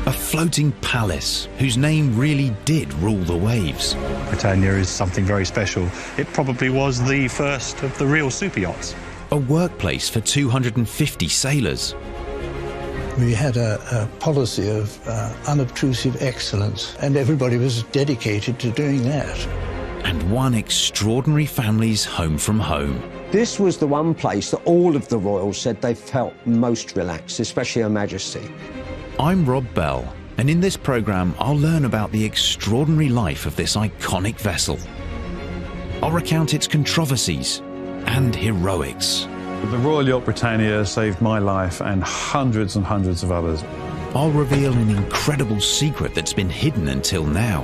A floating palace whose name really did rule the waves. Britannia is something very special. It probably was the first of the real super yachts. A workplace for 250 sailors. We had a policy of unobtrusive excellence, and everybody was dedicated to doing that. And one extraordinary family's home from home. This was the one place that all of the royals said they felt most relaxed, especially Her Majesty. I'm Rob Bell, and in this programme I'll learn about the extraordinary life of this iconic vessel. I'll recount its controversies and heroics. The Royal Yacht Britannia saved my life and hundreds of others. I'll reveal an incredible secret that's been hidden until now.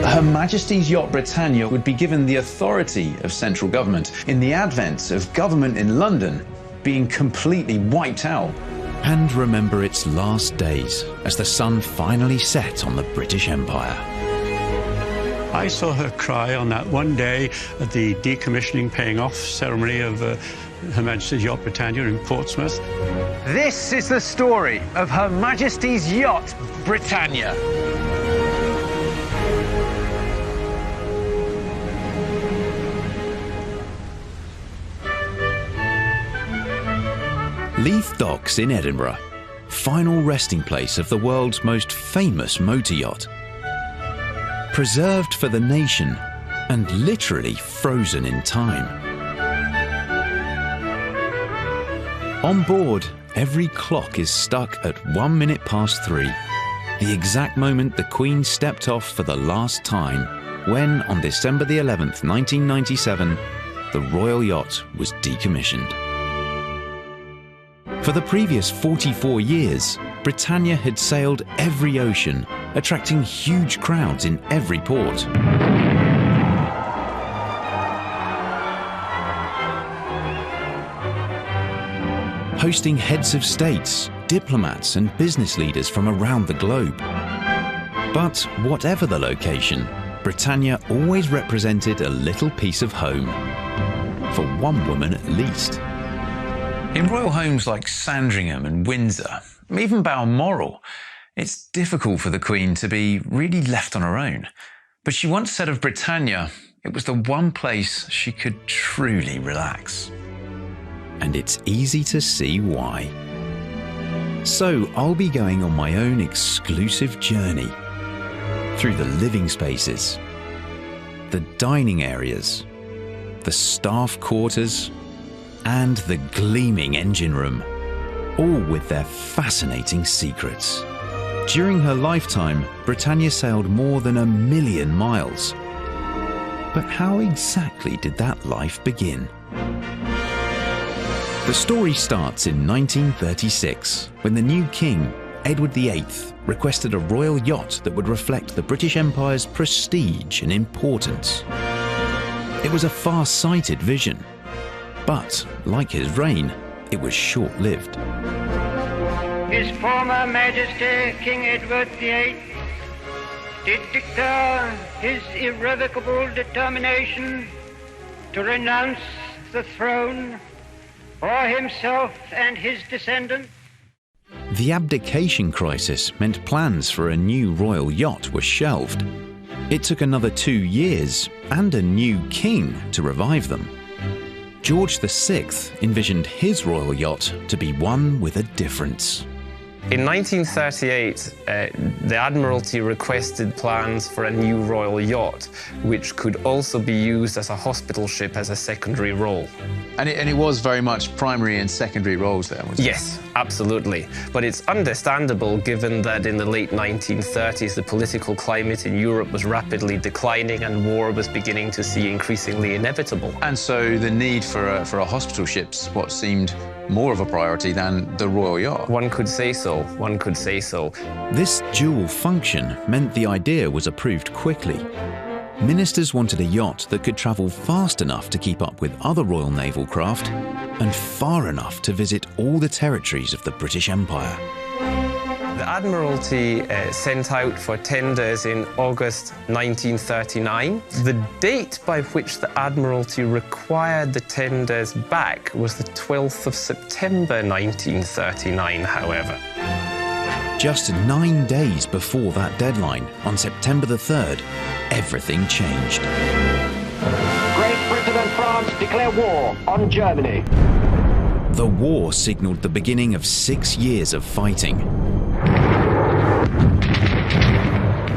Her Majesty's Yacht Britannia would be given the authority of central government in the advent of government in London being completely wiped out. And remember its last days as the sun finally set on the British Empire. I saw her cry on that one day at the decommissioning paying off ceremony of Her Majesty's Yacht Britannia in Portsmouth. This is the story of Her Majesty's Yacht Britannia. Leith Docks in Edinburgh, final resting place of the world's most famous motor yacht. Preserved for the nation and literally frozen in time. On board, every clock is stuck at 3:01, the exact moment the Queen stepped off for the last time when, on December the 11th, 1997, the Royal Yacht was decommissioned. For the previous 44 years, Britannia had sailed every ocean, attracting huge crowds in every port. Hosting heads of states, diplomats and business leaders from around the globe. But whatever the location, Britannia always represented a little piece of home. For one woman at least. In royal homes like Sandringham and Windsor, even Balmoral, it's difficult for the Queen to be really left on her own. But she once said of Britannia, it was the one place she could truly relax. And it's easy to see why. So I'll be going on my own exclusive journey through the living spaces, the dining areas, the staff quarters, and the gleaming engine room, all with their fascinating secrets. During her lifetime, Britannia sailed more than 1 million miles. But how exactly did that life begin? The story starts in 1936, when the new king, Edward VIII, requested a royal yacht that would reflect the British Empire's prestige and importance. It was a far-sighted vision. But, like his reign, it was short-lived. His former Majesty King Edward VIII did declare his irrevocable determination to renounce the throne for himself and his descendants. The abdication crisis meant plans for a new royal yacht were shelved. It took another 2 years and a new king to revive them. George VI envisioned his royal yacht to be one with a difference. In 1938, the Admiralty requested plans for a new royal yacht, which could also be used as a hospital ship as a secondary role. And it was very much primary and secondary roles there, wasn't it? Yes, absolutely. But it's understandable given that in the late 1930s, the political climate in Europe was rapidly declining and war was beginning to seem increasingly inevitable. And so the need for a hospital ship's what seemed more of a priority than the royal yacht. One could say so. One could say so. This dual function meant the idea was approved quickly. Ministers wanted a yacht that could travel fast enough to keep up with other Royal Naval craft and far enough to visit all the territories of the British Empire. The Admiralty sent out for tenders in August 1939. The date by which the Admiralty required the tenders back was the 12th of September 1939, however. Just 9 days before that deadline, on September the 3rd, everything changed. Great Britain and France declare war on Germany. The war signalled the beginning of 6 years of fighting.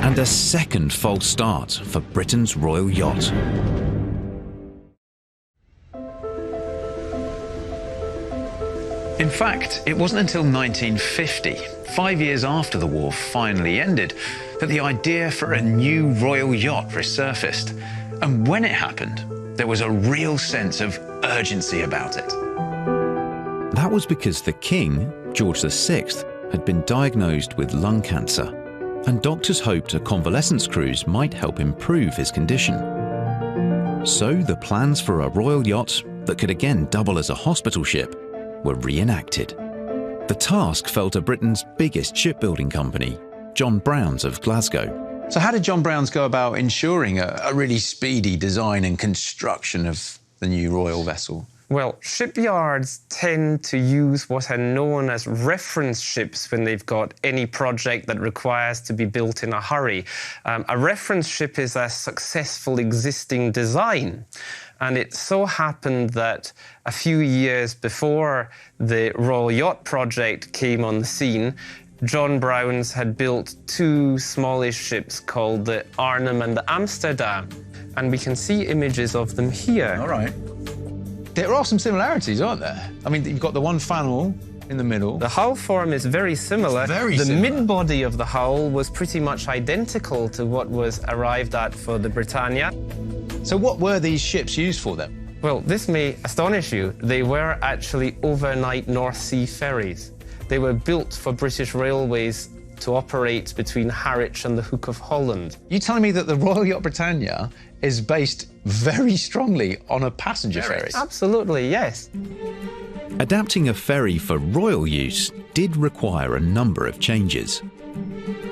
And a second false start for Britain's royal yacht. In fact, it wasn't until 1950, 5 years after the war finally ended, that the idea for a new royal yacht resurfaced. And when it happened, there was a real sense of urgency about it. That was because the King, George VI, had been diagnosed with lung cancer, and doctors hoped a convalescence cruise might help improve his condition. So the plans for a royal yacht that could again double as a hospital ship were reenacted. The task fell to Britain's biggest shipbuilding company, John Brown's of Glasgow. So how did John Brown's go about ensuring a really speedy design and construction of the new royal vessel? Well, shipyards tend to use what are known as reference ships when they've got any project that requires to be built in a hurry. A reference ship is a successful existing design. And it so happened that a few years before the Royal Yacht project came on the scene, John Brown's had built two smallish ships called the Arnhem and the Amsterdam. And we can see images of them here. All right. There are some similarities, aren't there? I mean, you've got the one funnel in the middle. The hull form is very similar. Very the similar. mid-body of the hull was pretty much identical to what was arrived at for the Britannia. So what were these ships used for then? Well, this may astonish you. They were actually overnight North Sea ferries. They were built for British Railways to operate between Harwich and the Hook of Holland. You telling me that the Royal Yacht Britannia is based very strongly on a passenger ferry? Absolutely, yes. Adapting a ferry for royal use did require a number of changes.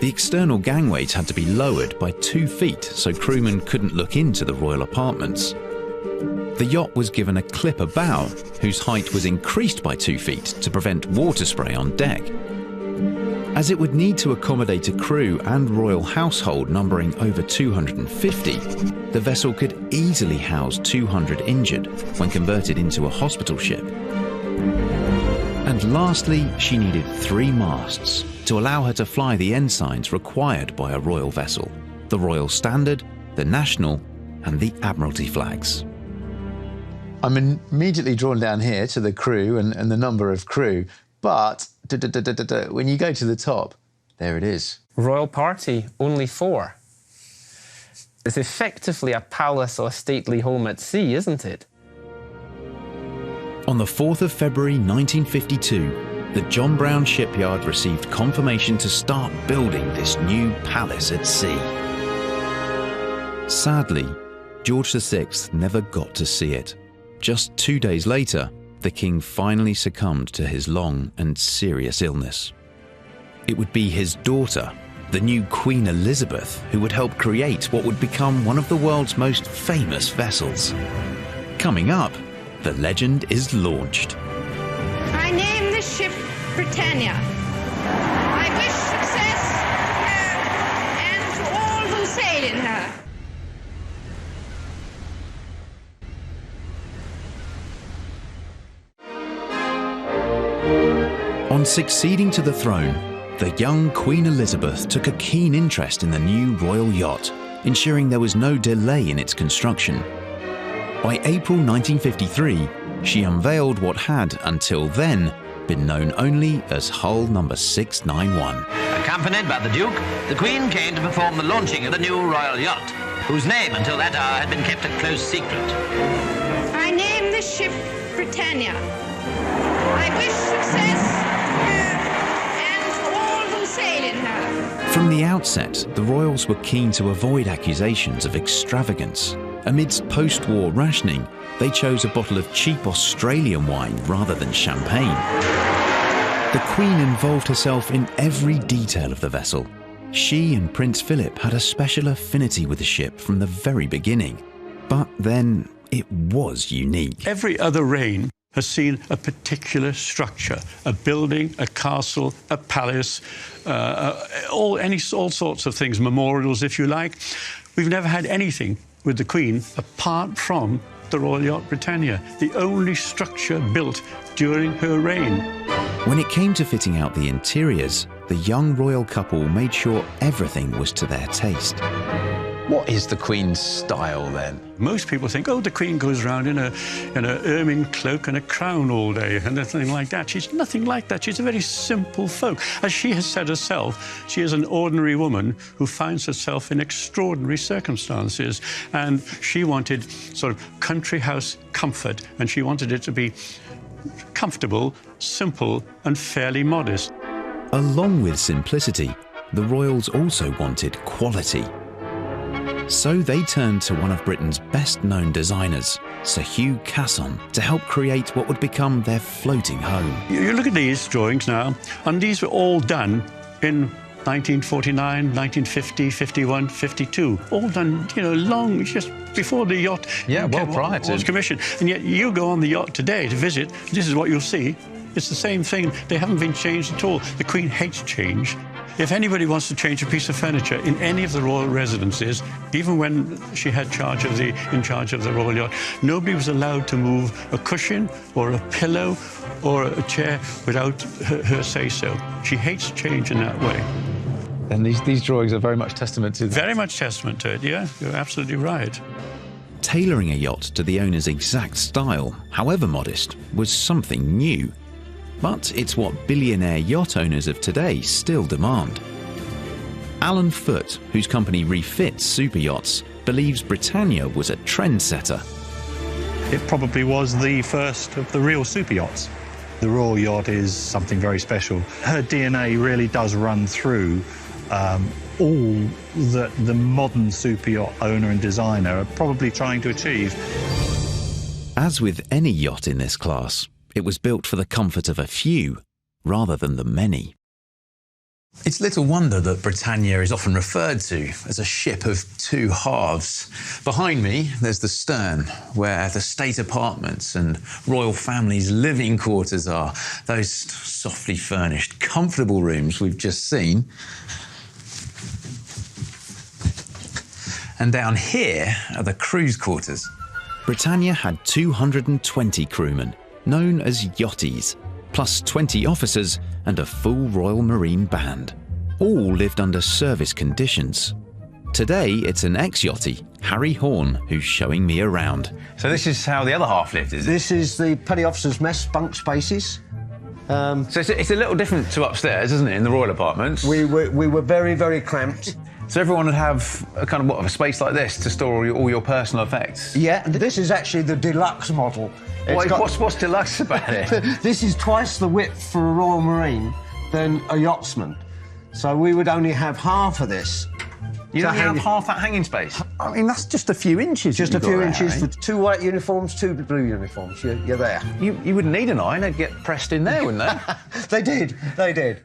The external gangways had to be lowered by 2 feet so crewmen couldn't look into the royal apartments. The yacht was given a clipper bow, whose height was increased by 2 feet to prevent water spray on deck. As it would need to accommodate a crew and royal household numbering over 250, the vessel could easily house 200 injured when converted into a hospital ship. And lastly, she needed 3 masts to allow her to fly the ensigns required by a royal vessel: the Royal Standard, the National, and the Admiralty flags. I'm immediately drawn down here to the crew and the number of crew, but when you go to the top, there it is. Royal party, only 4. It's effectively a palace or stately home at sea, isn't it? On the 4th of February 1952, the John Brown shipyard received confirmation to start building this new palace at sea. Sadly, George VI never got to see it. Just 2 days later, the King finally succumbed to his long and serious illness. It would be his daughter, the new Queen Elizabeth, who would help create what would become one of the world's most famous vessels. Coming up, the legend is launched. I name this ship Britannia. I wish success to her and to all who sail in her. On succeeding to the throne, the young Queen Elizabeth took a keen interest in the new royal yacht, ensuring there was no delay in its construction. By April 1953, she unveiled what had, until then, been known only as Hull number 691. Accompanied by the Duke, the Queen came to perform the launching of the new royal yacht, whose name until that hour had been kept a close secret. I name this ship Britannia. I wish success to her and to all who sail in her. From the outset, the royals were keen to avoid accusations of extravagance. Amidst post-war rationing, they chose a bottle of cheap Australian wine rather than champagne. The Queen involved herself in every detail of the vessel. She and Prince Philip had a special affinity with the ship from the very beginning. But then, it was unique. Every other reign has seen a particular structure, a building, a castle, a palace, all sorts of things, memorials, if you like. We've never had anything with the Queen apart from the Royal Yacht Britannia, the only structure built during her reign. When it came to fitting out the interiors, the young royal couple made sure everything was to their taste. What is the Queen's style then? Most people think, oh, the Queen goes around in a ermine cloak and a crown all day and nothing like that. She's nothing like that. She's a very simple folk. As she has said herself, she is an ordinary woman who finds herself in extraordinary circumstances. And she wanted sort of country house comfort, and she wanted it to be comfortable, simple, and fairly modest. Along with simplicity, the royals also wanted quality. So they turned to one of Britain's best-known designers, Sir Hugh Casson, to help create what would become their floating home. You look at these drawings now, and these were all done in 1949, 1950, 51, 52. All done, you know, long, just before the yacht was commissioned. And yet you go on the yacht today to visit, this is what you'll see. It's the same thing. They haven't been changed at all. The Queen hates change. If anybody wants to change a piece of furniture in any of the royal residences, even when she had in charge of the royal yacht, nobody was allowed to move a cushion or a pillow or a chair without her say-so. She hates change in that way. And these drawings are very much testament to that. Very much testament to it, yeah. You're absolutely right. Tailoring a yacht to the owner's exact style, however modest, was something new. But it's what billionaire yacht owners of today still demand. Alan Foote, whose company refits super yachts, believes Britannia was a trendsetter. It probably was the first of the real super yachts. The Royal Yacht is something very special. Her DNA really does run through all that the modern super yacht owner and designer are probably trying to achieve. As with any yacht in this class, it was built for the comfort of a few rather than the many. It's little wonder that Britannia is often referred to as a ship of two halves. Behind me, there's the stern, where the state apartments and royal families' living quarters are. Those softly furnished, comfortable rooms we've just seen. And down here are the cruise quarters. Britannia had 220 crewmen, known as yachties, plus 20 officers and a full Royal Marine band. All lived under service conditions. Today, it's an ex-yachtie, Harry Horn, who's showing me around. So this is how the other half lived, is it? This is the petty officers' mess bunk spaces. So it's a little different to upstairs, isn't it, in the royal apartments? We were very, very cramped. So everyone would have a kind of, a space like this to store all your personal effects? Yeah, this is actually the deluxe model. What's deluxe about it? This is twice the width for a Royal Marine than a yachtsman. So we would only have half of this. You don't have half that hanging space? I mean, that's just a few inches. Just a few inches for 2 white uniforms, 2 blue uniforms. You're there. You wouldn't need an iron. They'd get pressed in there, wouldn't they? They did.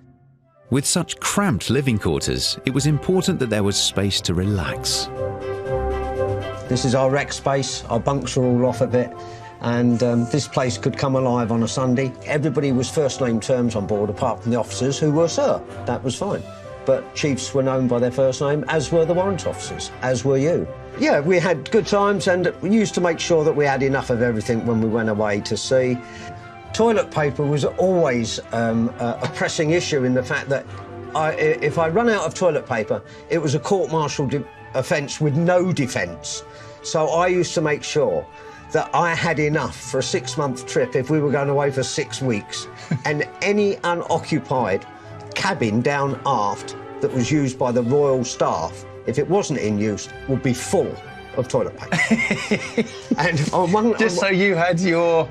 With such cramped living quarters, it was important that there was space to relax. This is our rec space. Our bunks are all off a bit. And this place could come alive on a Sunday. Everybody was first-name terms on board, apart from the officers, who were Sir. That was fine. But chiefs were known by their first name, as were the warrant officers, as were you. Yeah, we had good times, and we used to make sure that we had enough of everything when we went away to sea. Toilet paper was always a pressing issue in the fact that if I run out of toilet paper, it was a court-martial offence with no defence. So I used to make sure that I had enough for a 6-month trip if we were going away for 6 weeks. And any unoccupied cabin down aft that was used by the royal staff, if it wasn't in use, would be full of toilet paper. And so you had your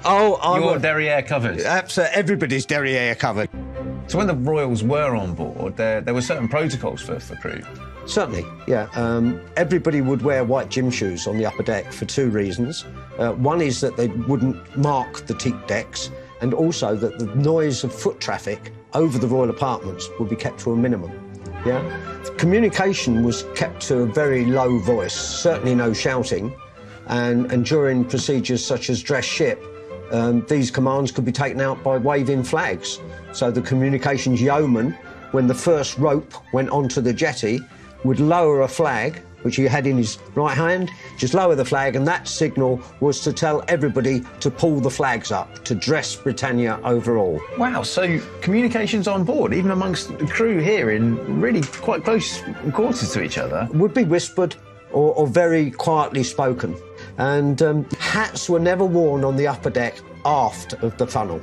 derriere covered? Absolutely, everybody's derriere covered. So when the royals were on board, there were certain protocols for crew? Certainly, yeah. Everybody would wear white gym shoes on the upper deck for 2 reasons. One is that they wouldn't mark the teak decks, and also that the noise of foot traffic over the royal apartments would be kept to a minimum. Yeah? Communication was kept to a very low voice, certainly no shouting, and during procedures such as dress ship, these commands could be taken out by waving flags. So the communications yeoman, when the first rope went onto the jetty, would lower a flag, which he had in his right hand, just lower the flag, and that signal was to tell everybody to pull the flags up, to dress Britannia overall. Wow, so communications on board, even amongst the crew here in really quite close quarters to each other? Would be whispered or very quietly spoken. And hats were never worn on the upper deck aft of the funnel.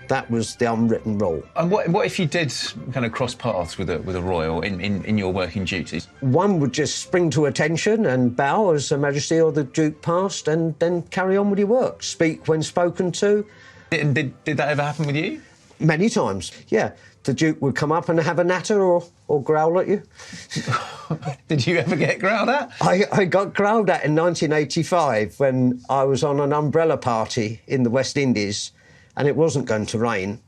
That was the unwritten rule. And what if you did kind of cross paths with a royal in your working duties? One would just spring to attention and bow as Her Majesty or the Duke passed, and then carry on with your work. Speak when spoken to. Did that ever happen with you? Many times, yeah. The Duke would come up and have a natter or growl at you. Did you ever get growled at? I got growled at in 1985 when I was on an umbrella party in the West Indies, and it wasn't going to rain.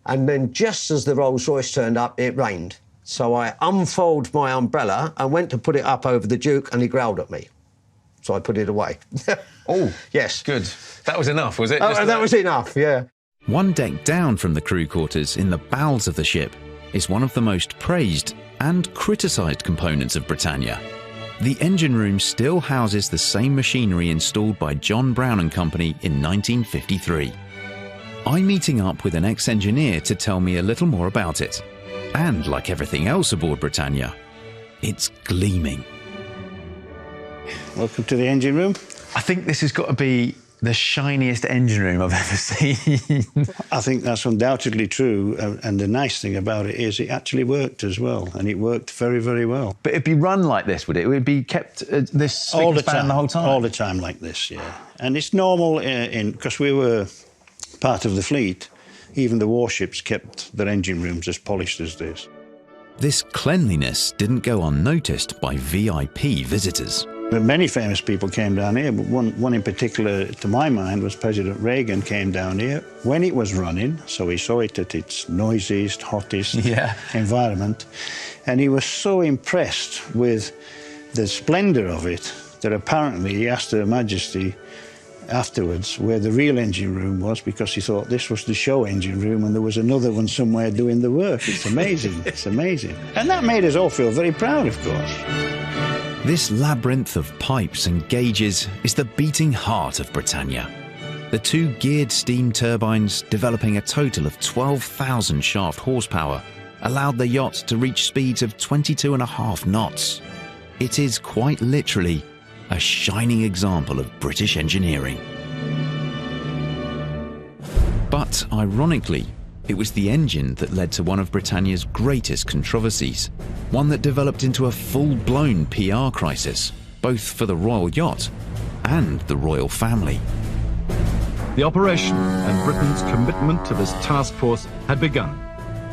And then just as the Rolls-Royce turned up, it rained. So I unfolded my umbrella and went to put it up over the Duke, and he growled at me. So I put it away. Oh, yes. Good. That was enough, was it? That was enough, yeah. One deck down from the crew quarters in the bowels of the ship is one of the most praised and criticised components of Britannia. The engine room still houses the same machinery installed by John Brown and Company in 1953. I'm meeting up with an ex-engineer to tell me a little more about it. And like everything else aboard Britannia, it's gleaming. Welcome to the engine room. I think this has got to be the shiniest engine room I've ever seen. I think that's undoubtedly true, and the nice thing about it is it actually worked as well, and it worked very, very well. But it'd be run like this, would it? It would be kept this spick all and the span time, the whole time? All the time like this, yeah. And it's normal, because we were part of the fleet, even the warships kept their engine rooms as polished as this. This cleanliness didn't go unnoticed by VIP visitors. Many famous people came down here, but one in particular, to my mind, was President Reagan came down here when it was running, so he saw it at its noisiest, hottest environment, and he was so impressed with the splendour of it that apparently he asked Her Majesty afterwards where the real engine room was, because he thought this was the show engine room and there was another one somewhere doing the work. It's amazing, it's amazing. And that made us all feel very proud, of course. This labyrinth of pipes and gauges is the beating heart of Britannia. The two geared steam turbines, developing a total of 12,000 shaft horsepower, allowed the yacht to reach speeds of 22.5 knots. It is quite literally a shining example of British engineering. But ironically, it was the engine that led to one of Britannia's greatest controversies, one that developed into a full-blown PR crisis, both for the royal yacht and the royal family. The operation and Britain's commitment to this task force had begun.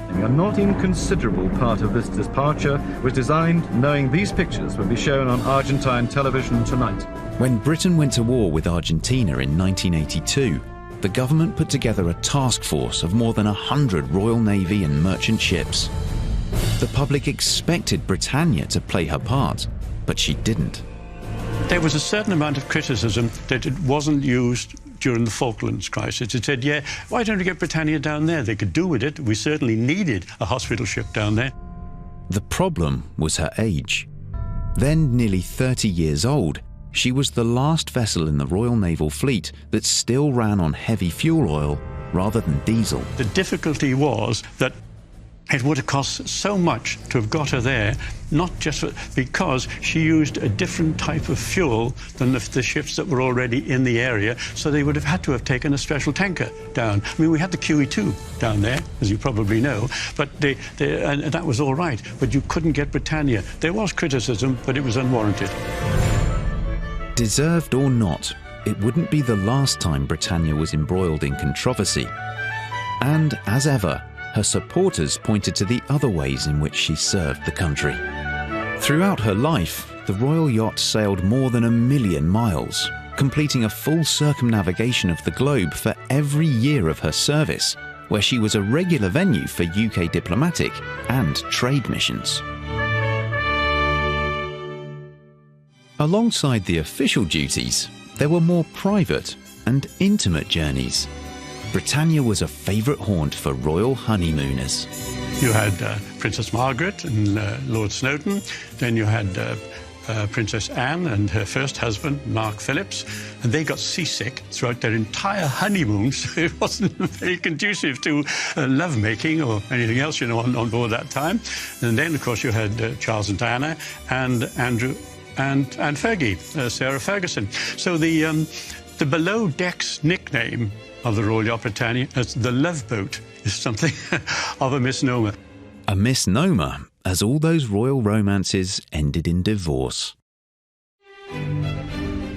And a not inconsiderable part of this departure was designed knowing these pictures would be shown on Argentine television tonight. When Britain went to war with Argentina in 1982, the government put together a task force of more than 100 Royal Navy and merchant ships. The public expected Britannia to play her part, but she didn't. There was a certain amount of criticism that it wasn't used during the Falklands crisis. It said, yeah, why don't we get Britannia down there? They could do with it. We certainly needed a hospital ship down there. The problem was her age. Then nearly 30 years old, she was the last vessel in the Royal Naval Fleet that still ran on heavy fuel oil rather than diesel. The difficulty was that it would have cost so much to have got her there, not just because she used a different type of fuel than the ships that were already in the area, so they would have had to have taken a special tanker down. I mean, we had the QE2 down there, as you probably know, but and that was all right, but you couldn't get Britannia. There was criticism, but it was unwarranted. Deserved or not, it wouldn't be the last time Britannia was embroiled in controversy. And as ever, her supporters pointed to the other ways in which she served the country. Throughout her life, the Royal Yacht sailed more than 1 million miles, completing a full circumnavigation of the globe for every year of her service, where she was a regular venue for UK diplomatic and trade missions. Alongside the official duties, there were more private, and intimate journeys, Britannia was a favourite haunt for royal honeymooners. You had Princess Margaret and Lord Snowdon. Then you had Princess Anne and her first husband, Mark Phillips, and they got seasick throughout their entire honeymoon, so it wasn't very conducive to lovemaking or anything else, you know, on board that time. And then, of course, you had Charles and Diana and Andrew and Fergie, Sarah Ferguson. So the below decks nickname of the Royal Yacht Britannia as the Love Boat is something of a misnomer. A misnomer, as all those royal romances ended in divorce.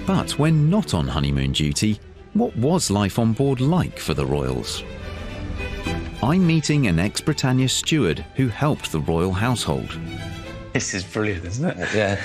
But when not on honeymoon duty, what was life on board like for the royals? I'm meeting an ex-Britannia steward who helped the royal household. This is brilliant, isn't it? Yeah.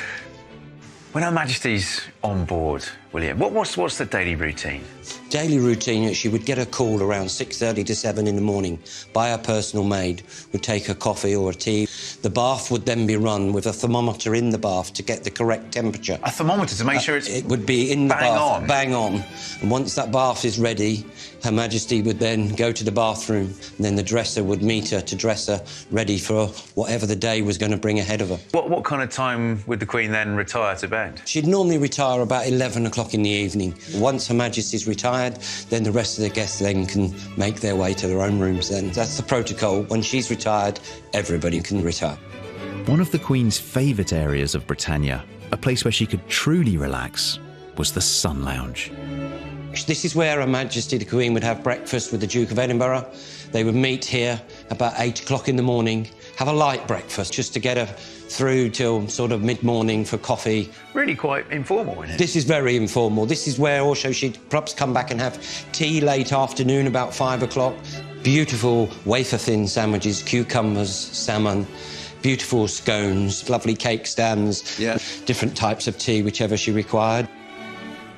When Her Majesty's on board, William, what's the daily routine? Daily routine, she would get a call around 6:30 to 7 in the morning by her personal maid, would take her coffee or a tea. The bath would then be run with a thermometer in the bath to get the correct temperature. A thermometer to make sure it's It would be in the bang bath, on. bang on. And once that bath is ready, Her Majesty would then go to the bathroom, and then the dresser would meet her to dress her ready for whatever the day was going to bring ahead of her. What kind of time would the Queen then retire to bed? She'd normally retire about 11 o'clock in the evening. Once Her Majesty's retired, then the rest of the guests then can make their way to their own rooms then. That's the protocol. When she's retired, everybody can retire. One of the Queen's favourite areas of Britannia, a place where she could truly relax, was the Sun Lounge. This is where Her Majesty the Queen would have breakfast with the Duke of Edinburgh. They would meet here about 8 o'clock in the morning, have a light breakfast just to get her through till sort of mid-morning for coffee. Really quite informal, isn't it? This is very informal. This is where also she'd perhaps come back and have tea late afternoon, about 5 o'clock. Beautiful wafer-thin sandwiches, cucumbers, salmon, beautiful scones, lovely cake stands, different types of tea, whichever she required.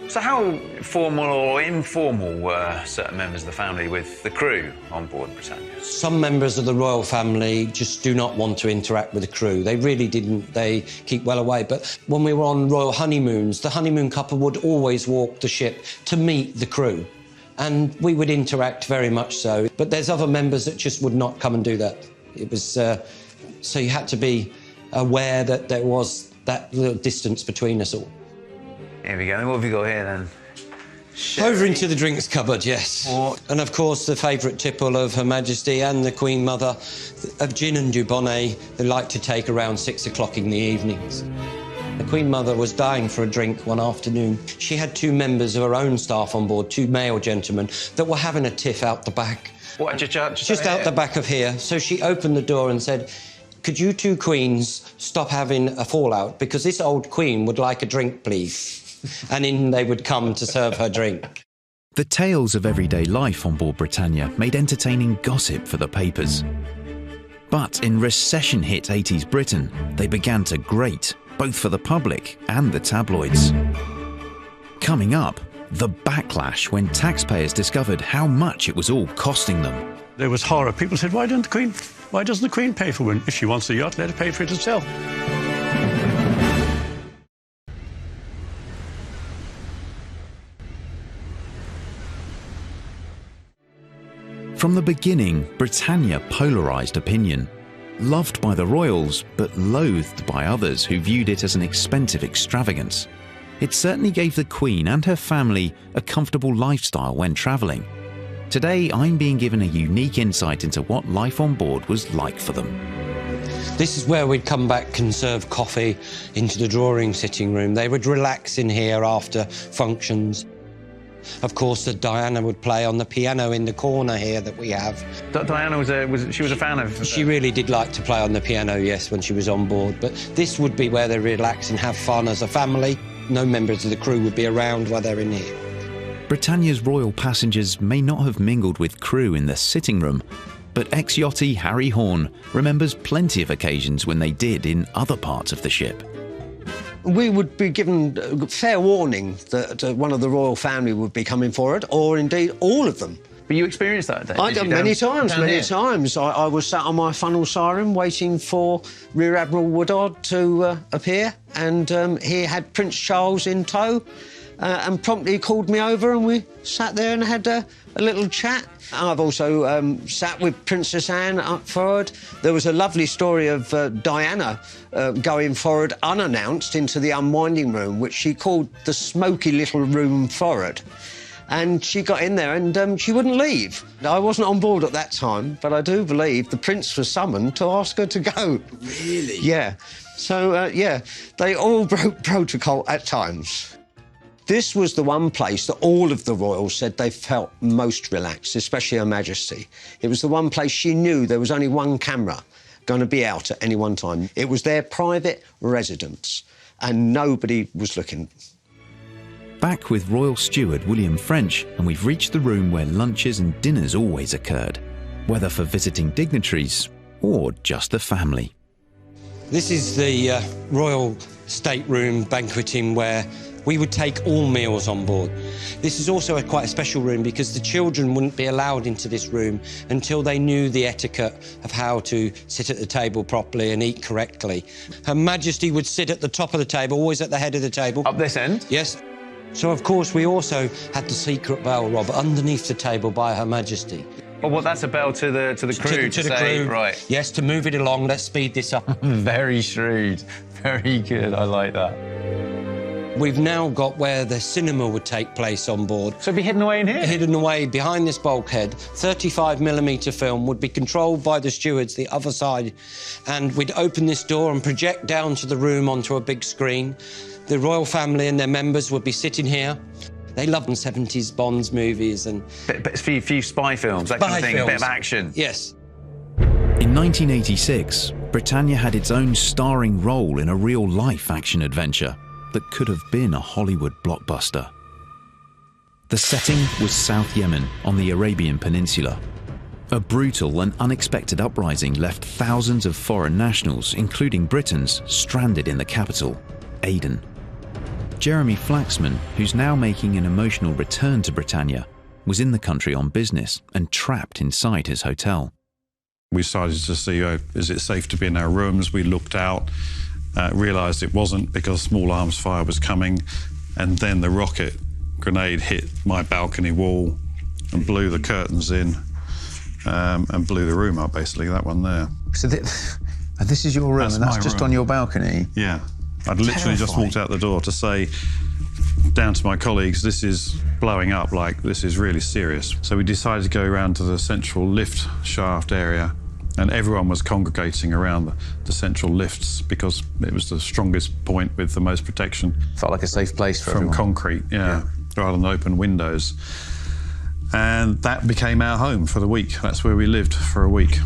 So how formal or informal were certain members of the family with the crew on board Britannia? Some members of the royal family just do not want to interact with the crew. They really didn't. They keep well away. But when we were on royal honeymoons, the honeymoon couple would always walk the ship to meet the crew. And we would interact very much so. But there's other members that just would not come and do that. It was... so you had to be aware that there was that little distance between us all. Here we go. What have you got here, then? Over into the drinks cupboard, yes. And, of course, the favourite tipple of Her Majesty and the Queen Mother of gin and Dubonnet they like to take around 6 o'clock in the evenings. The Queen Mother was dying for a drink one afternoon. She had 2 members of her own staff on board, 2 male gentlemen, that were having a tiff out the back. What, just out the back of here. So she opened the door and said, "Could you 2 queens stop having a fallout? Because this old queen would like a drink, please." And in they would come to serve her drink. The tales of everyday life on board Britannia made entertaining gossip for the papers. But in recession-hit 80s Britain, they began to grate, both for the public and the tabloids. Coming up, the backlash when taxpayers discovered how much it was all costing them. There was horror. People said, why doesn't the Queen pay for one? If she wants the yacht, let her pay for it herself. From the beginning, Britannia polarised opinion. Loved by the royals, but loathed by others who viewed it as an expensive extravagance. It certainly gave the Queen and her family a comfortable lifestyle when travelling. Today, I'm being given a unique insight into what life on board was like for them. This is where we'd come back and serve coffee into the drawing sitting room. They would relax in here after functions. Of course, Diana would play on the piano in the corner here that we have. Diana was a fan of... She really did like to play on the piano, yes, when she was on board. But this would be where they relax and have fun as a family. No members of the crew would be around while they're in here. Britannia's royal passengers may not have mingled with crew in the sitting room, but ex-yachty Harry Horn remembers plenty of occasions when they did in other parts of the ship. We would be given fair warning that one of the royal family would be coming for it, or indeed all of them. But you experienced that, Dave? I've done many times. I was sat on my funnel siren waiting for Rear Admiral Woodard to appear, and he had Prince Charles in tow. and promptly called me over and we sat there and had a little chat. I've also sat with Princess Anne up forward. There was a lovely story of Diana going forward unannounced into the unwinding room, which she called the smoky little room forward. And she got in there and she wouldn't leave. I wasn't on board at that time, but I do believe the Prince was summoned to ask her to go. Really? Yeah. So, yeah, they all broke protocol at times. This was the one place that all of the royals said they felt most relaxed, especially Her Majesty. It was the one place she knew there was only one camera going to be out at any one time. It was their private residence, and nobody was looking. Back with Royal Steward William French, and we've reached the room where lunches and dinners always occurred, whether for visiting dignitaries or just the family. This is the royal stateroom banqueting where we would take all meals on board. This is also quite a special room because the children wouldn't be allowed into this room until they knew the etiquette of how to sit at the table properly and eat correctly. Her Majesty would sit at the top of the table, always at the head of the table. Up this end? Yes. So, of course, we also had the secret bell, Rob, underneath the table by Her Majesty. Oh, well, that's a bell to the crew to to the say, crew. right. Yes, to move it along. Let's speed this up. Very shrewd. Very good. I like that. We've now got where the cinema would take place on board. So it'd be hidden away in here? Hidden away behind this bulkhead. 35mm film would be controlled by the stewards the other side, and we'd open this door and project down to the room onto a big screen. The royal family and their members would be sitting here. They loved 70s Bonds movies and... But few spy films, that kind of thing, a bit of action. Yes. In 1986, Britannia had its own starring role in a real-life action adventure that could have been a Hollywood blockbuster. The setting was South Yemen on the Arabian Peninsula. A brutal and unexpected uprising left thousands of foreign nationals, including Britons, stranded in the capital, Aden. Jeremy Flaxman, who's now making an emotional return to Britannia, was in the country on business and trapped inside his hotel. We started to see, is it safe to be in our rooms? We looked out, realised it wasn't because small arms fire was coming, and then the rocket grenade hit my balcony wall and blew the curtains in and blew the room up, basically, that one there. So this is your room, and that's just on your balcony? Yeah. I'd literally just walked out the door to say down to my colleagues, this is blowing up, like, this is really serious. So we decided to go around to the central lift shaft area, and everyone was congregating around the central lifts because it was the strongest point with the most protection. Felt like a safe place for from everyone. Concrete, yeah, rather than open windows. And that became our home for the week. That's where we lived for a week.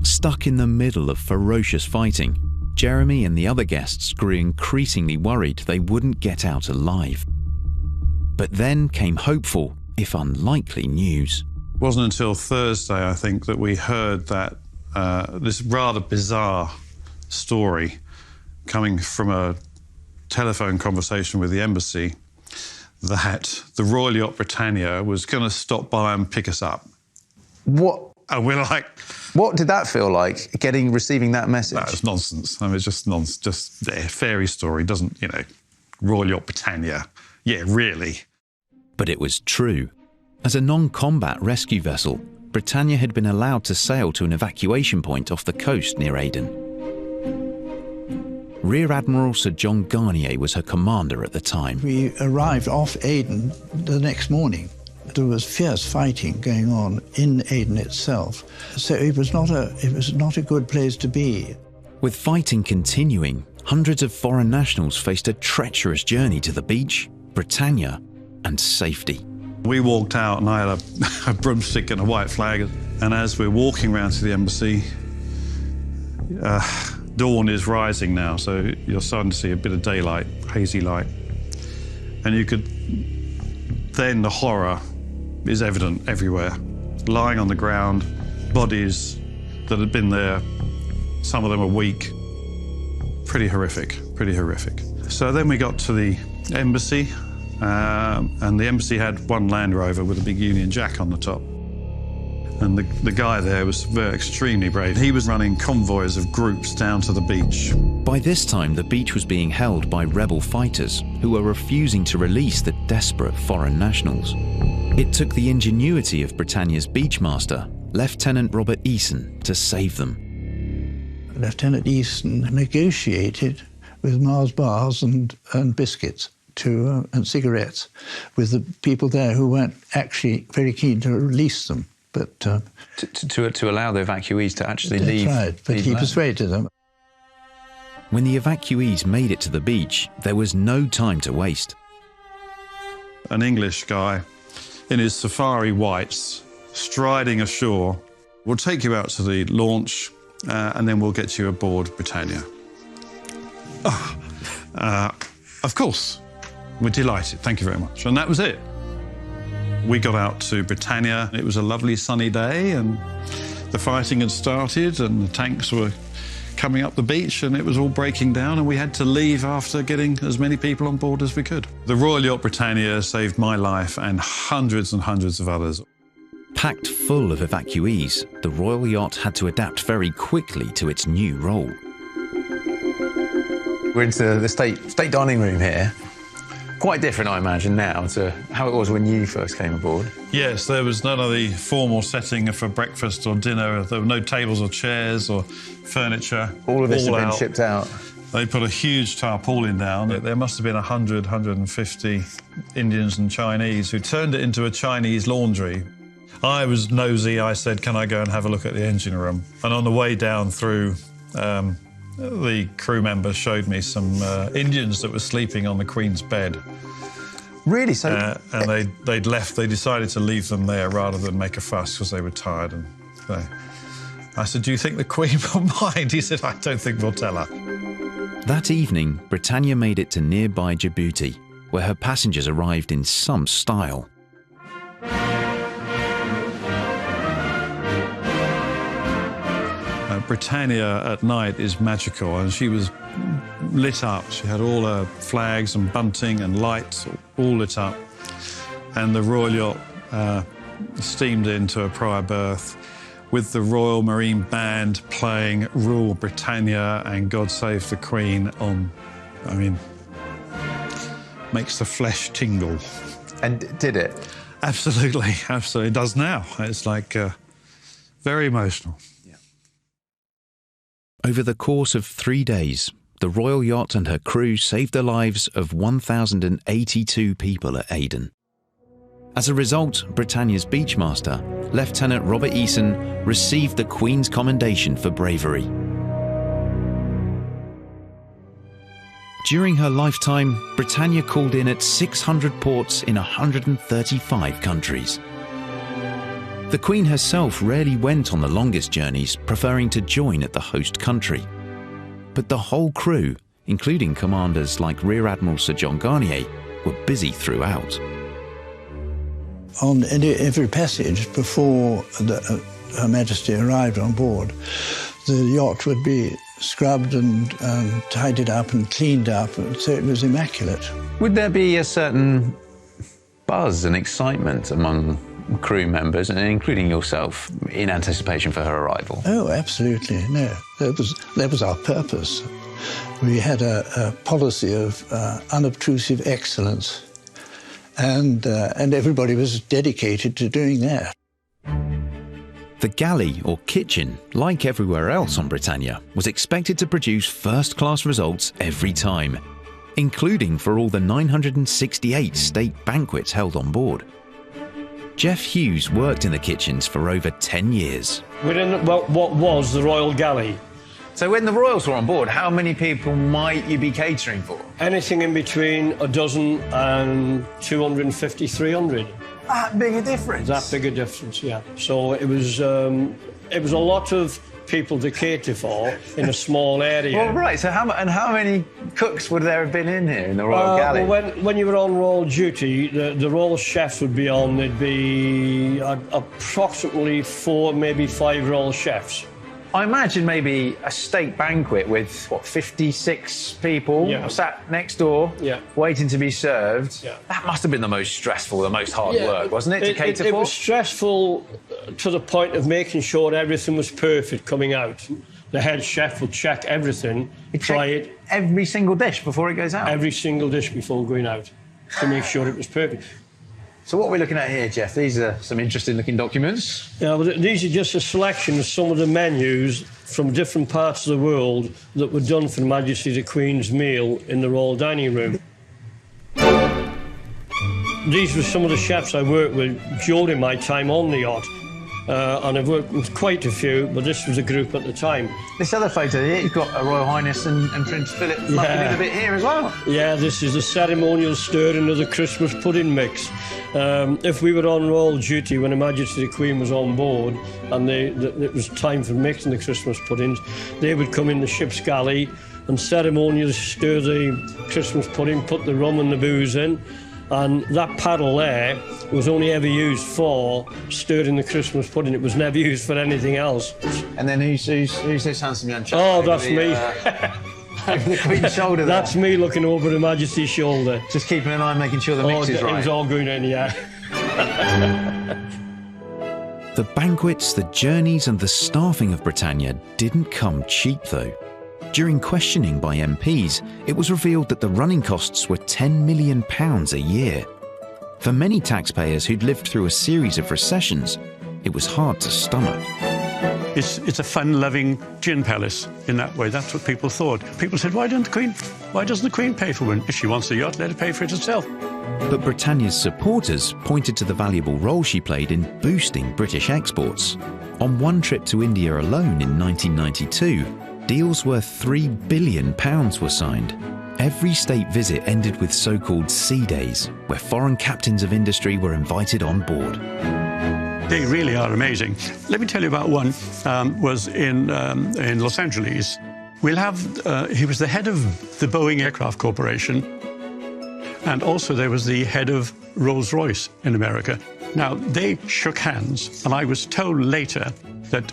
Stuck in the middle of ferocious fighting, Jeremy and the other guests grew increasingly worried they wouldn't get out alive. But then came hopeful, if unlikely, news. It wasn't until Thursday, I think, that we heard that this rather bizarre story coming from a telephone conversation with the embassy that the Royal Yacht Britannia was going to stop by and pick us up. What? And we're like... What did that feel like, receiving that message? That was nonsense. I mean, it's just nonsense, just a fairy story. Doesn't, Royal Yacht Britannia. Yeah, really. But it was true. As a non-combat rescue vessel, Britannia had been allowed to sail to an evacuation point off the coast near Aden. Rear Admiral Sir John Garnier was her commander at the time. We arrived off Aden the next morning. There was fierce fighting going on in Aden itself, so it was not a good place to be. With fighting continuing, hundreds of foreign nationals faced a treacherous journey to the beach, Britannia, and safety. We walked out and I had a broomstick and a white flag, and as we're walking around to the embassy, dawn is rising now, so you're starting to see a bit of daylight, hazy light, and you could then the horror is evident everywhere. Lying on the ground, bodies that had been there, some of them a week. Pretty horrific, pretty horrific. So then we got to the embassy, and the embassy had one Land Rover with a big Union Jack on the top. And the guy there was extremely brave. He was running convoys of groups down to the beach. By this time, the beach was being held by rebel fighters who were refusing to release the desperate foreign nationals. It took the ingenuity of Britannia's beachmaster, Lieutenant Robert Eason, to save them. Lieutenant Eason negotiated with Mars bars and biscuits and cigarettes with the people there who weren't actually very keen to release them. But to allow the evacuees to actually leave. Right, but he persuaded them. When the evacuees made it to the beach, there was no time to waste. An English guy in his safari whites, striding ashore, will take you out to the launch and then we'll get you aboard Britannia. Of course, we're delighted, thank you very much. And that was it. We got out to Britannia. It was a lovely sunny day and the fighting had started and the tanks were coming up the beach and it was all breaking down and we had to leave after getting as many people on board as we could. The Royal Yacht Britannia saved my life and hundreds of others. Packed full of evacuees, the Royal Yacht had to adapt very quickly to its new role. We're into the state dining room here. Quite different, I imagine, now to how it was when you first came aboard. Yes, there was none of the formal setting for breakfast or dinner. There were no tables or chairs or furniture. All of this had been shipped out. They put a huge tarpaulin down. There must have been 100, 150 Indians and Chinese who turned it into a Chinese laundry. I was nosy. I said, can I go and have a look at the engine room? And on the way down through, the crew members showed me some Indians that were sleeping on the Queen's bed. Really? So and they'd left. They decided to leave them there rather than make a fuss because they were tired. And I said, do you think the Queen will mind? He said, I don't think we'll tell her. That evening, Britannia made it to nearby Djibouti, where her passengers arrived in some style. Britannia at night is magical, and she was lit up. She had all her flags and bunting and lights all lit up. And the Royal Yacht steamed into a prior berth with the Royal Marine Band playing Rule Britannia and God Save the Queen on, I mean, makes the flesh tingle. And did it? Absolutely, absolutely. It does now. It's like very emotional. Over the course of 3 days, the Royal Yacht and her crew saved the lives of 1,082 people at Aden. As a result, Britannia's beachmaster, Lieutenant Robert Eason, received the Queen's Commendation for bravery. During her lifetime, Britannia called in at 600 ports in 135 countries. The Queen herself rarely went on the longest journeys, preferring to join at the host country. But the whole crew, including commanders like Rear Admiral Sir John Garnier, were busy throughout. On every passage before Her Majesty arrived on board, the yacht would be scrubbed and tidied up and cleaned up, so it was immaculate. Would there be a certain buzz and excitement among crew members, and including yourself, in anticipation for her arrival? Oh, absolutely, no. That was our purpose. We had a policy of unobtrusive excellence, and everybody was dedicated to doing that. The galley, or kitchen, like everywhere else on Britannia, was expected to produce first-class results every time, including for all the 968 state banquets held on board. Jeff Hughes worked in the kitchens for over 10 years. We're in what was the Royal Galley. So when the Royals were on board, how many people might you be catering for? Anything in between a dozen and 250, 300. That big a difference? That big a difference, yeah. So it was a lot of people to cater for in a small area. Well, right, so how many cooks would there have been in here in the Royal Galley? Well, when you were on royal duty, the royal chefs would be on. There'd be approximately 4, maybe 5 royal chefs. I imagine maybe a state banquet with, what, 56 people sat next door waiting to be served. Yeah. That must have been the most stressful, the most hard work, wasn't it, to cater for? It was stressful to the point of making sure everything was perfect coming out. The head chef would check everything, try it. Every single dish before it goes out? Every single dish before going out to make sure it was perfect. So what are we looking at here, Jeff? These are some interesting-looking documents. Yeah, well, these are just a selection of some of the menus from different parts of the world that were done for Her Majesty the Queen's meal in the Royal Dining Room. These were some of the chefs I worked with during my time on the yacht. And I've worked with quite a few, but this was a group at the time. This other photo here, you've got Her Royal Highness and Prince Philip mucking in a bit here as well. Yeah, this is the ceremonial stirring of the Christmas pudding mix. If we were on royal duty when Her Majesty the Queen was on board and it was time for mixing the Christmas puddings, they would come in the ship's galley and ceremonially stir the Christmas pudding, put the rum and the booze in, and that paddle there was only ever used for stirring the Christmas pudding. It was never used for anything else. And then who's this handsome young chap? Oh, that's me. Over the Queen's shoulder there. That's me looking over Her Majesty's shoulder. Just keeping an eye, making sure the mix is right. It was all going in, yeah. The banquets, the journeys and the staffing of Britannia didn't come cheap though. During questioning by MPs, it was revealed that the running costs were £10 million a year. For many taxpayers who'd lived through a series of recessions, it was hard to stomach. It's a fun-loving gin palace in that way. That's what people thought. People said, why doesn't the Queen pay for one? If she wants a yacht, let her pay for it herself. But Britannia's supporters pointed to the valuable role she played in boosting British exports. On one trip to India alone in 1992, deals worth £3 billion were signed. Every state visit ended with so-called sea days, where foreign captains of industry were invited on board. They really are amazing. Let me tell you about one. Was in Los Angeles. He was the head of the Boeing Aircraft Corporation, and also there was the head of Rolls-Royce in America. Now, they shook hands, and I was told later that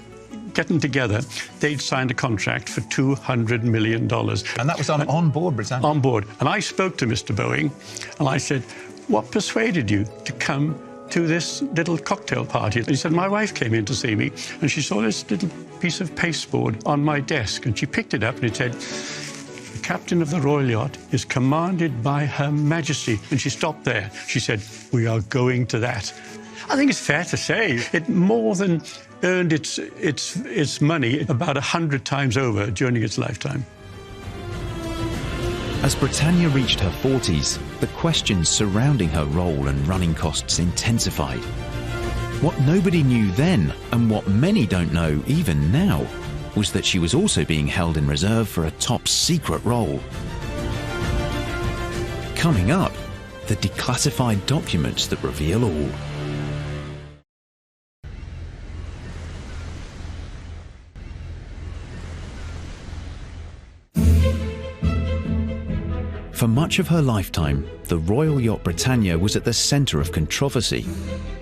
getting together, they'd signed a contract for $200 million. And that was on board Britannia? On board. And I spoke to Mr. Boeing, and I said, what persuaded you to come to this little cocktail party? And he said, my wife came in to see me, and she saw this little piece of pasteboard on my desk, and she picked it up, and it said, the captain of the Royal Yacht is commanded by Her Majesty. And she stopped there. She said, we are going to that. I think it's fair to say it more than earned its money about 100 times over during its lifetime. As Britannia reached her 40s, the questions surrounding her role and running costs intensified. What nobody knew then, and what many don't know even now, was that she was also being held in reserve for a top-secret role. Coming up, the declassified documents that reveal all. For much of her lifetime, the Royal Yacht Britannia was at the centre of controversy,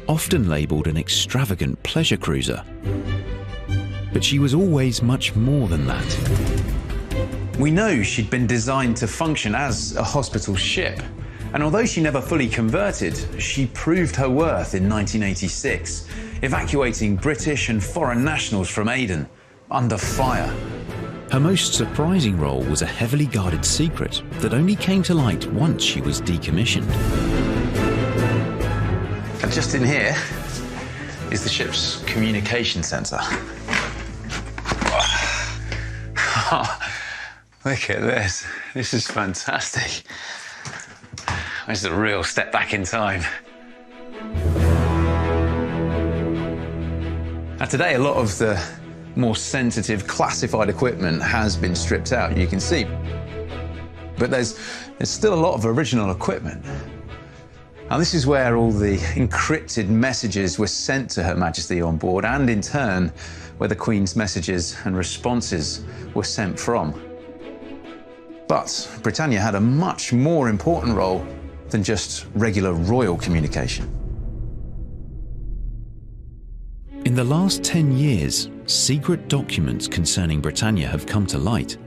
often labelled an extravagant pleasure cruiser. But she was always much more than that. We know she'd been designed to function as a hospital ship, and although she never fully converted, she proved her worth in 1986, evacuating British and foreign nationals from Aden under fire. Her most surprising role was a heavily guarded secret that only came to light once she was decommissioned. And just in here is the ship's communication centre. Oh, look at this. This is fantastic. This is a real step back in time. Now today, a lot of the more sensitive, classified equipment has been stripped out, you can see. But there's still a lot of original equipment. Now this is where all the encrypted messages were sent to Her Majesty on board, and in turn, where the Queen's messages and responses were sent from. But Britannia had a much more important role than just regular royal communication. In In the last 10 years, secret documents concerning Britannia have come to light,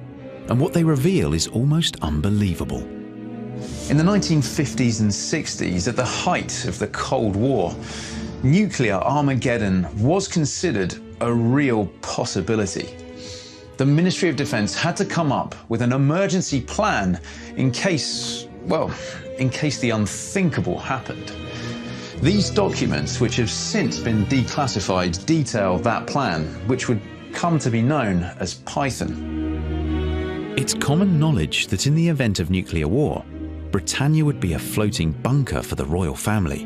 and what they reveal is almost unbelievable. In the 1950s and 60s, at the height of the Cold War, nuclear Armageddon was considered a real possibility. The Ministry of Defense had to come up with an emergency plan in case the unthinkable happened. These documents, which have since been declassified, detail that plan, which would come to be known as Python. It's common knowledge that in the event of nuclear war, Britannia would be a floating bunker for the royal family.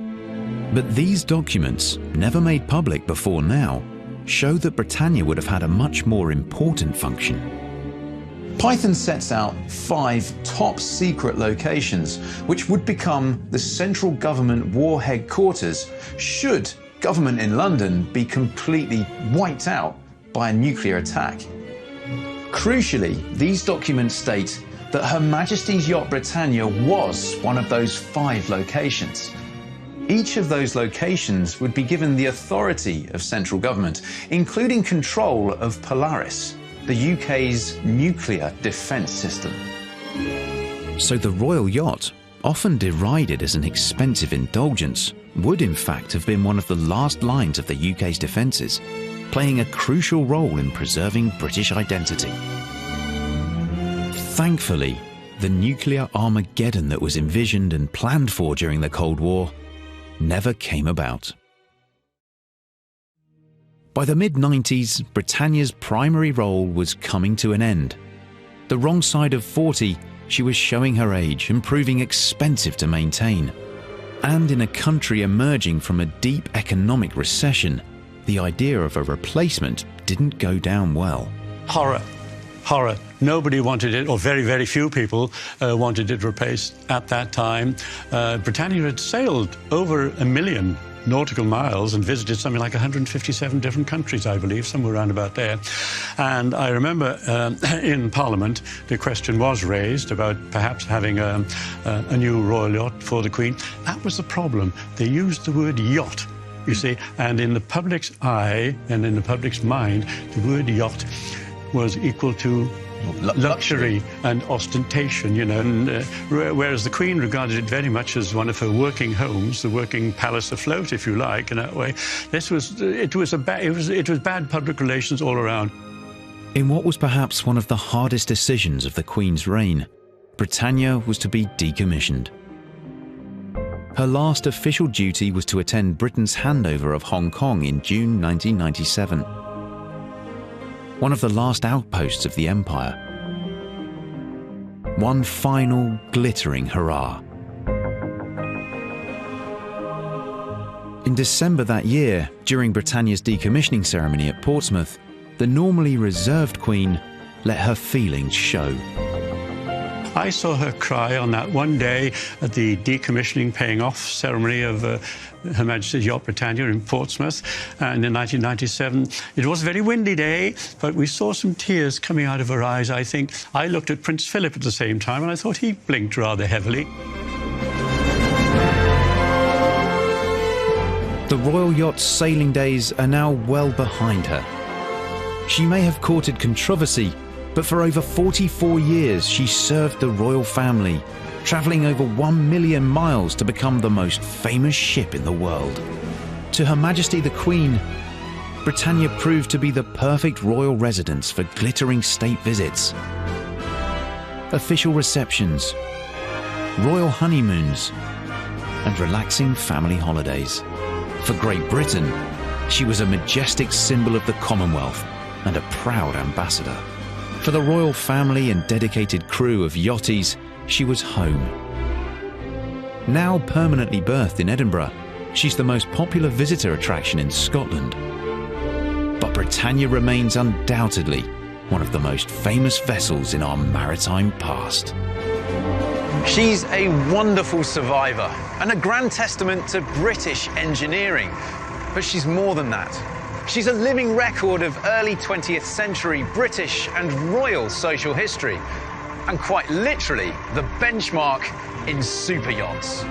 But these documents, never made public before now, show that Britannia would have had a much more important function. Python sets out 5 top-secret locations which would become the central government war headquarters should government in London be completely wiped out by a nuclear attack. Crucially, these documents state that Her Majesty's Yacht Britannia was one of those 5 locations. Each of those locations would be given the authority of central government, including control of Polaris, the UK's nuclear defence system. So the royal yacht, often derided as an expensive indulgence, would in fact have been one of the last lines of the UK's defences, playing a crucial role in preserving British identity. Thankfully, the nuclear Armageddon that was envisioned and planned for during the Cold War never came about. By the mid-90s, Britannia's primary role was coming to an end. The wrong side of 40, she was showing her age and proving expensive to maintain. And in a country emerging from a deep economic recession, the idea of a replacement didn't go down well. Horror. Nobody wanted it, or very, very few people wanted it replaced at that time. Britannia had sailed over 1 million nautical miles and visited something like 157 different countries, I believe, somewhere around about there. And I remember in Parliament, the question was raised about perhaps having a new royal yacht for the Queen. That was the problem. They used the word yacht, you see, and in the public's eye and in the public's mind, the word yacht was equal to luxury and ostentation, you know, and, whereas the Queen regarded it very much as one of her working homes, the working palace afloat, if you like, in that way. It was bad public relations all around. In what was perhaps one of the hardest decisions of the Queen's reign, Britannia was to be decommissioned. Her last official duty was to attend Britain's handover of Hong Kong in June 1997. One of the last outposts of the Empire. One final glittering hurrah. In December that year, during Britannia's decommissioning ceremony at Portsmouth, the normally reserved Queen let her feelings show. I saw her cry on that one day at the decommissioning paying off ceremony of Her Majesty's Yacht Britannia in Portsmouth, and in 1997. It was a very windy day, but we saw some tears coming out of her eyes, I think. I looked at Prince Philip at the same time, and I thought he blinked rather heavily. The royal yacht's sailing days are now well behind her. She may have courted controversy, but for over 44 years she served the royal family, travelling over 1 million miles to become the most famous ship in the world. To Her Majesty the Queen, Britannia proved to be the perfect royal residence for glittering state visits, official receptions, royal honeymoons, and relaxing family holidays. For Great Britain, she was a majestic symbol of the Commonwealth and a proud ambassador. For the royal family and dedicated crew of yachties, she was home. Now permanently berthed in Edinburgh, she's the most popular visitor attraction in Scotland. But Britannia remains undoubtedly one of the most famous vessels in our maritime past. She's a wonderful survivor and a grand testament to British engineering. But she's more than that. She's a living record of early 20th century British and royal social history, and quite literally the benchmark in super yachts.